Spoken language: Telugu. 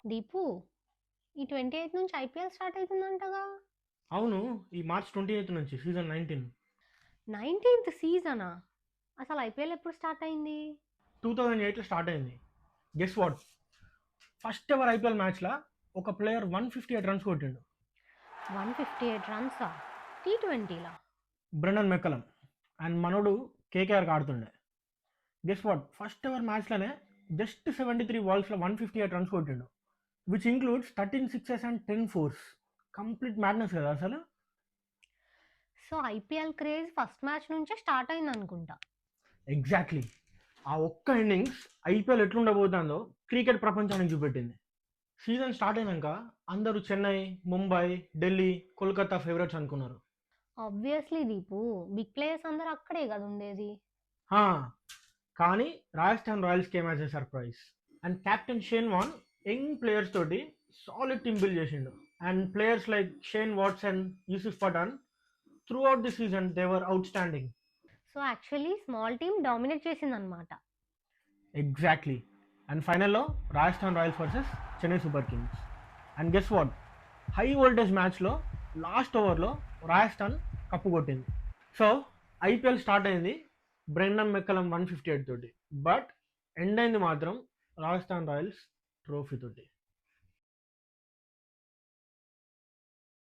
దీపు, ఈ 28 నుంచి ఐపీఎల్ స్టార్ట్ అవుతుందంటగా? అవును. ఈ మార్చ్ 28 నుంచి సీజన్ 19. 19th సీజనా? అసలు ఐపీఎల్ ఎప్పుడు స్టార్ట్ అయింది? 2008లో స్టార్ట్ అయింది. Guess what, first ever IPL మ్యాచ్లో ఒక ప్లేయర్ 158 రన్స్ కొట్టిండు. 158 రన్సా? T20లా? Brendon McCullum. అండ్ మనోడు కేకేఆర్కి ఆడుతుండే. గెస్ వాట్, ఫస్ట్ ఎవర్ మ్యాచ్లోనే జస్ట్ 73 బాల్స్లో 158 రన్స్ కొట్టిండు, which includes 13 sixes and 10 fours. Complete madness కదా అసలు. సో ఐపీఎల్ క్రేజ్ ఫస్ట్ మ్యాచ్ నుంచే స్టార్ట్ అయింది అనుకుంటా. ఎగ్జాక్ట్లీ. ఆ ఒక్క ఇన్నింగ్స్ ఐపీఎల్ ఎట్లుండబోతుందో క్రికెట్ ప్రపంచానికి చూపెట్టింది. సీజన్ స్టార్ట్ అయినాక అందరూ చెన్నై, ముంబై, ఢిల్లీ, కోల్కతా ఫేవరెట్స్ అనుకున్నారు. ఆబ్వియస్లీ దీపు, బిగ్ ప్లేయర్స్ అందరు అక్కడే కదా ఉండేది. హా, కానీ Rajasthan Royals came as a surprise. And captain Shane Warne young players తోటి సాలిడ్ టీమ్ బిల్డ్ చేసిండు. And players like Shane Watson, Yusuf Pathan, throughout the season they were outstanding. So actually small team dominate చేసింది అనమాట. ఎగ్జాక్ట్లీ. అండ్ ఫైనల్లో Rajasthan Royals versus Chennai Super Kings. And guess what, high voltage మ్యాచ్లో లాస్ట్ ఓవర్లో రాజస్థాన్ కప్పు కొట్టింది. సో ఐపీఎల్ స్టార్ట్ అయింది బ్రెండన్ మెక్కలం 158 తోటి, బట్ ఎండ్ అయింది మాత్రం రాజస్థాన్ రాయల్స్ ట్రోఫీ తోటి.